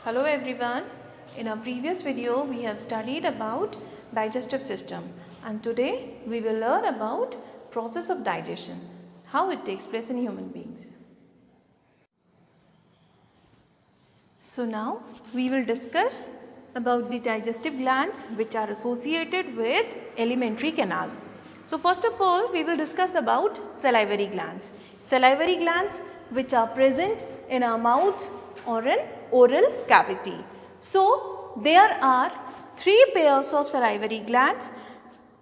Hello everyone. In our previous video we have studied about digestive system and today we will learn about process of digestion, how it takes place in human beings. So now we will discuss about the digestive glands which are associated with alimentary canal. So first of all we will discuss about salivary glands. Salivary glands which are present in our mouth or an oral cavity. So there are three pairs of salivary glands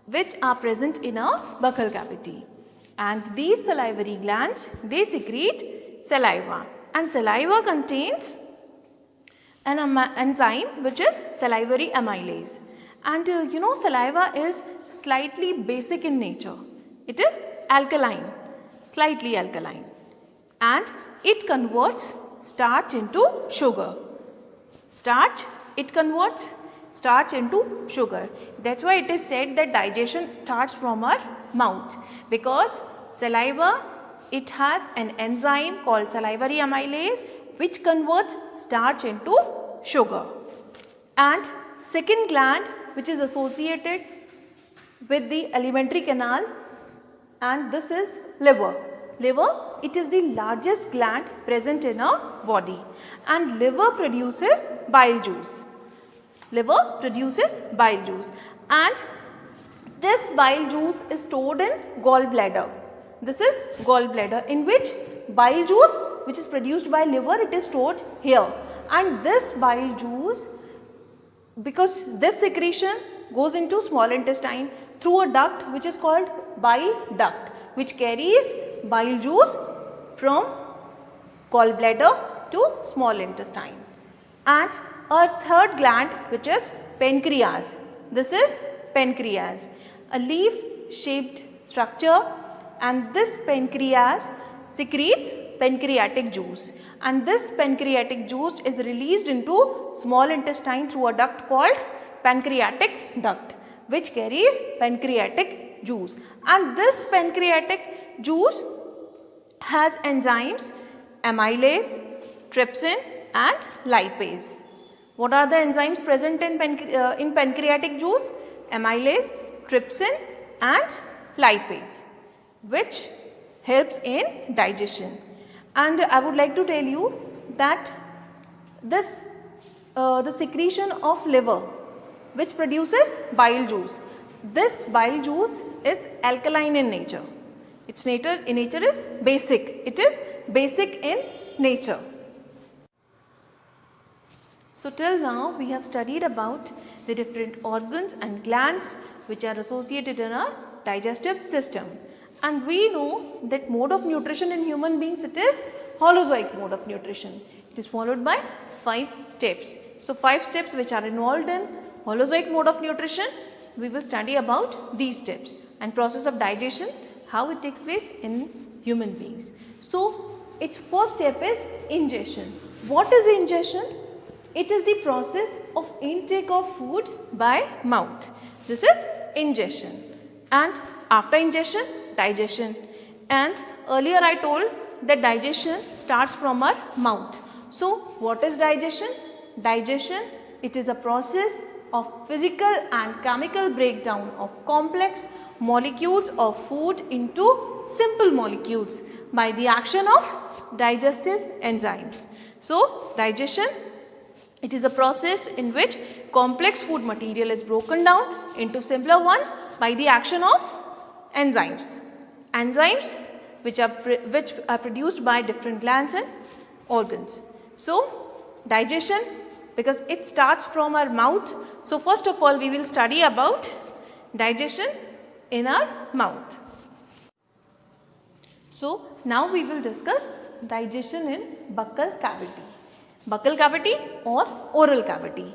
which are present in a buccal cavity, and these salivary glands, they secrete saliva, and saliva contains an enzyme which is salivary amylase. And saliva is slightly basic in nature. It is alkaline, slightly alkaline, and it converts starch into sugar. It converts starch into sugar. That's why it is said that digestion starts from our mouth, because saliva, it has an enzyme called salivary amylase which converts starch into sugar. And second gland which is associated with the alimentary canal, and this is liver. Liver, it is the largest gland present in our body, and liver produces bile juice. Liver produces bile juice, and this bile juice is stored in gallbladder. This is gallbladder, in which bile juice which is produced by liver, it is stored here, and this bile juice, because this secretion goes into small intestine through a duct which is called bile duct, which carries bile juice from gallbladder to small intestine. And our third gland which is pancreas. This is pancreas, a leaf shaped structure, and this pancreas secretes pancreatic juice, and this pancreatic juice is released into small intestine through a duct called pancreatic duct, which carries pancreatic juice, and this pancreatic juice has enzymes amylase, trypsin and lipase. What are the enzymes present in pancreatic juice? Amylase, trypsin and lipase, which helps in digestion. And I would like to tell you that this the secretion of liver which produces bile juice, this bile juice is alkaline in nature. Its nature is basic. It is basic in nature. So till now we have studied about the different organs and glands which are associated in our digestive system. And we know that mode of nutrition in human beings, it is holozoic mode of nutrition. It is followed by 5 steps. So 5 steps which are involved in holozoic mode of nutrition, we will study about these steps, and process of digestion, how it takes place in human beings. So its first step is ingestion. What is ingestion? It is the process of intake of food by mouth. This is ingestion. And after ingestion, digestion. And earlier I told that digestion starts from our mouth. So what is digestion? Digestion, it is a process of physical and chemical breakdown of complex molecules of food into simple molecules by the action of digestive enzymes. So digestion, it is a process in which complex food material is broken down into simpler ones by the action of enzymes. Enzymes which are produced by different glands and organs. So digestion, because it starts from our mouth. So first of all we will study about digestion in our mouth. So now we will discuss digestion in buccal cavity. Buccal cavity or oral cavity,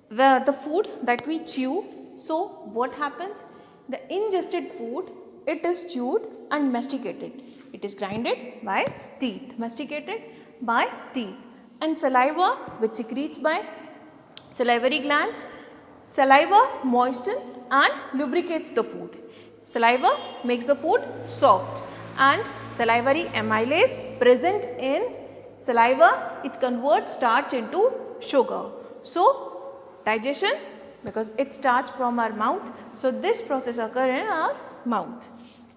where the food that we chew. So what happens? The ingested food, it is chewed and masticated. It is grinded by teeth, masticated by teeth. And saliva which secretes by salivary glands, saliva moistens and lubricates the food. Saliva makes the food soft, and salivary amylase present in saliva, it converts starch into sugar. So digestion, because it starts from our mouth, so this process occurs in our mouth.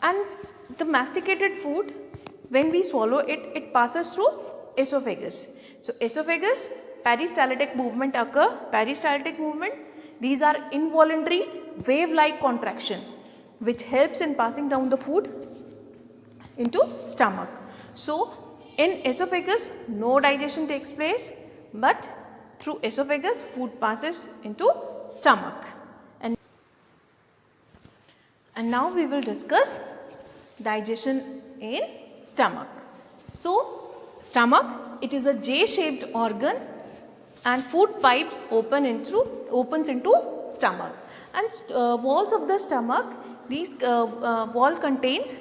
And the masticated food, when we swallow it, it passes through esophagus. So esophagus, peristaltic movement occur. Peristaltic movement, these are involuntary wave-like contraction which helps in passing down the food into stomach. So in esophagus, no digestion takes place, but through esophagus, food passes into stomach. And now we will discuss digestion in stomach. So stomach, it is a J-shaped organ and food pipes opens into stomach. And walls of the stomach, these wall contains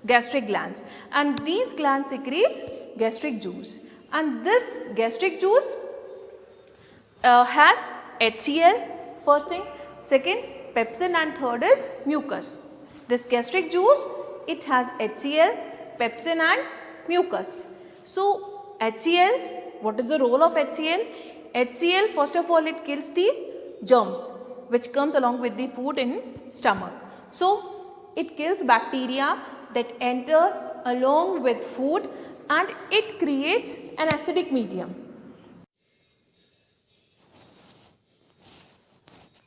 gastric glands, and these glands secretes gastric juice, and this gastric juice has HCl, first thing, second pepsin, and third is mucus. This gastric juice, it has HCl, pepsin and mucus. So HCl, what is the role of HCl? HCl, first of all, it kills the germs which comes along with the food in stomach. So it kills bacteria that enter along with food, and it creates an acidic medium.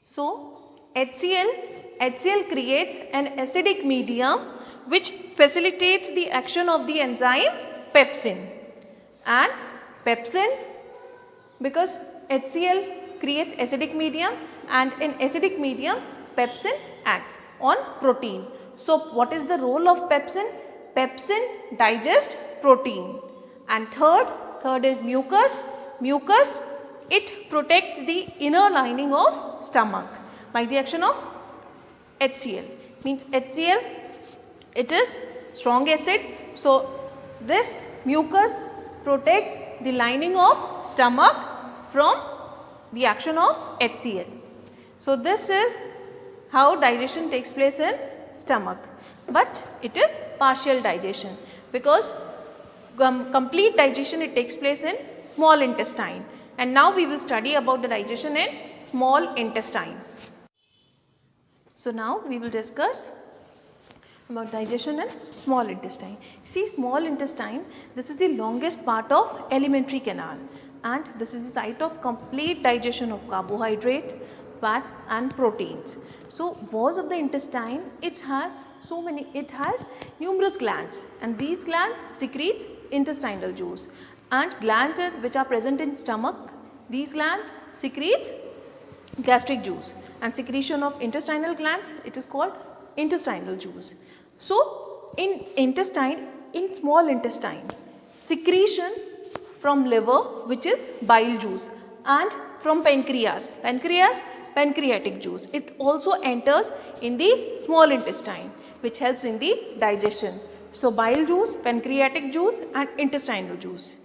So HCl creates an acidic medium which facilitates the action of the enzyme pepsin. And pepsin, because HCl creates acidic medium, and in acidic medium pepsin acts on protein. So what is the role of pepsin? Pepsin digests protein. And third is mucus. Mucus, it protects the inner lining of stomach by the action of HCl. Means HCl, it is strong acid. So this mucus protects the lining of stomach from the action of HCl. So this is how digestion takes place in stomach. But it is partial digestion, because complete digestion it takes place in small intestine. And now we will study about the digestion in small intestine. So now we will discuss about digestion in small intestine. See, small intestine, this is the longest part of alimentary canal, and this is the site of complete digestion of carbohydrate, fat and proteins. So walls of the intestine, it has numerous glands, and these glands secrete intestinal juice, and glands which are present in stomach, these glands secrete gastric juice, and secretion of intestinal glands, it is called intestinal juice. So in intestine, in small intestine, secretion from liver, which is bile juice, and from pancreas, pancreatic juice, it also enters in the small intestine, which helps in the digestion. So bile juice, pancreatic juice and intestinal juice,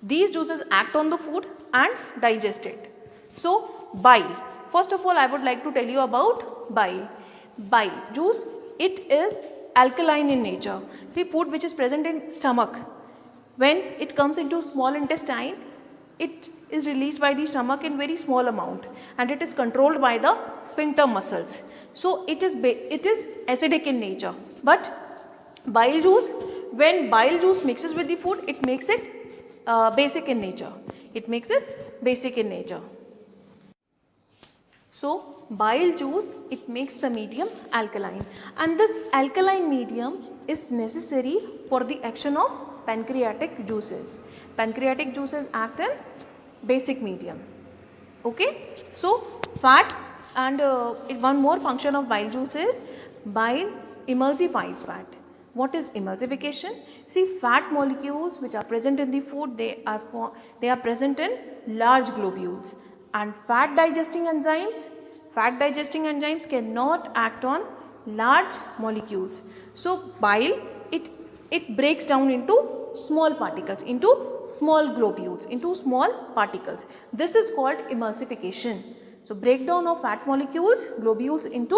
these juices act on the food and digest it. So bile, first of all I would like to tell you about bile. Bile juice, it is alkaline in nature. See, food which is present in stomach, when it comes into small intestine, it is released by the stomach in very small amount, and it is controlled by the sphincter muscles. So it is acidic in nature. But bile juice, when bile juice mixes with the food, it makes it basic in nature. It makes it basic in nature. So bile juice, it makes the medium alkaline, and this alkaline medium is necessary for the action of pancreatic juices. Pancreatic juices act in basic medium. Okay. So fats, and one more function of bile juice is bile emulsifies fat. What is emulsification? See, fat molecules which are present in the food, they are present in large globules, and fat digesting enzymes cannot act on large molecules. So bile, it breaks down into small particles, into small globules, into small particles. This is called emulsification. So breakdown of fat molecules, globules into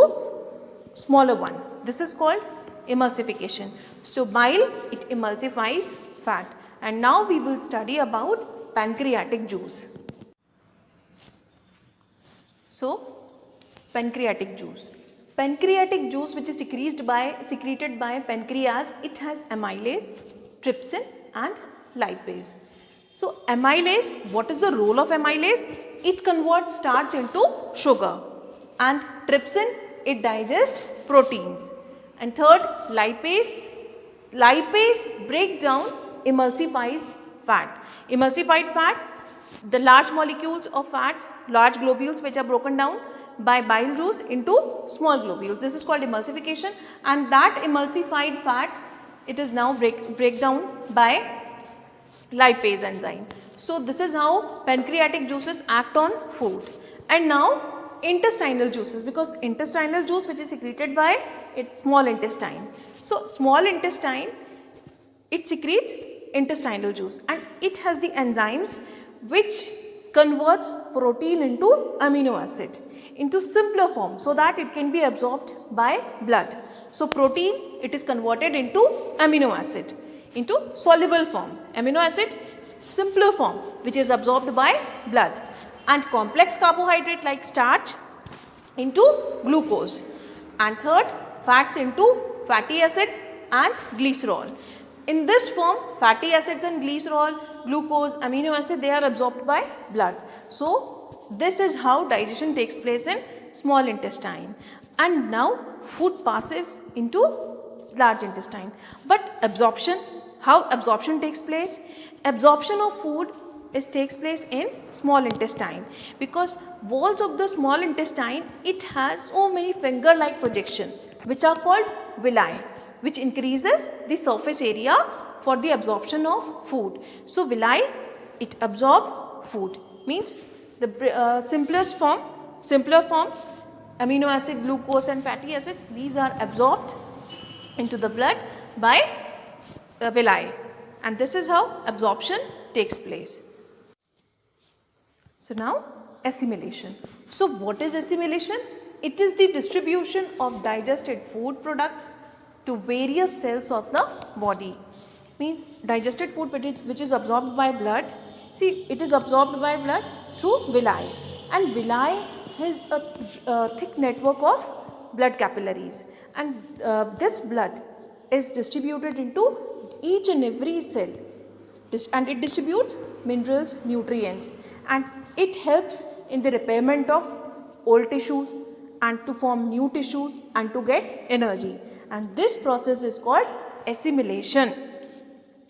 smaller one. This is called emulsification. So bile, it emulsifies fat. And now we will study about pancreatic juice. So, pancreatic juice. Pancreatic juice, which is secreted by pancreas, it has amylase, trypsin and lipase. So, amylase, what is the role of amylase? It converts starch into sugar, and trypsin, it digests proteins. And third, lipase breaks down emulsifies fat. Emulsified fat, the large molecules of fat, large globules which are broken down by bile juice into small globules. This is called emulsification, and that emulsified fat, it is now break down by lipase enzyme. So this is how pancreatic juices act on food. And now intestinal juices, because intestinal juice which is secreted by its small intestine. So small intestine, it secretes intestinal juice, and it has the enzymes which converts protein into amino acid into simpler form so that it can be absorbed by blood. So protein, it is converted into amino acid into soluble form, amino acid simpler form which is absorbed by blood, and complex carbohydrate like starch into glucose, and third, fats into fatty acids and glycerol. In this form, fatty acids and glycerol, glucose, amino acid, they are absorbed by blood. So this is how digestion takes place in small intestine. And now food passes into large intestine. But absorption, how absorption takes place? Absorption of food takes place in small intestine, because walls of the small intestine, it has so many finger-like projection which are called villi, which increases the surface area for the absorption of food. So villi, it absorb food, means the simpler form, amino acid, glucose and fatty acids, these are absorbed into the blood by villi, and this is how absorption takes place. So now assimilation. So what is assimilation? It is the distribution of digested food products to various cells of the body. Means digested food which is absorbed by blood. See, it is absorbed by blood through villi, and villi has a thick network of blood capillaries, and this blood is distributed into each and every cell, and it distributes minerals, nutrients, and it helps in the repairment of old tissues and to form new tissues and to get energy. And this process is called assimilation,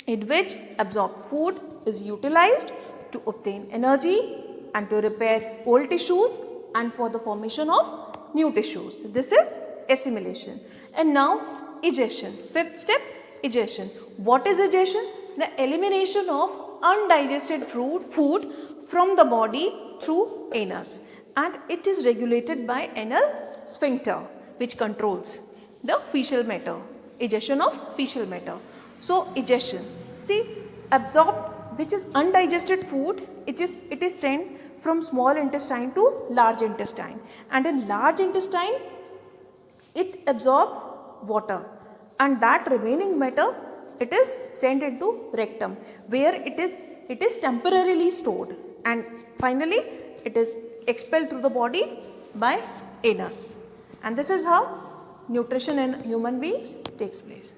in which absorbed food is utilized to obtain energy and to repair old tissues and for the formation of new tissues. This is assimilation. And now egestion. Fifth step, egestion. What is egestion? The elimination of undigested food from the body through anus, and it is regulated by anal sphincter which controls the fecal matter, egestion of fecal matter. So egestion, see, absorbed, which is undigested food, it is sent from small intestine to large intestine, and in large intestine it absorbs water, and that remaining matter, it is sent into rectum where it is temporarily stored, and finally it is expelled through the body by anus. And this is how nutrition in human beings takes place.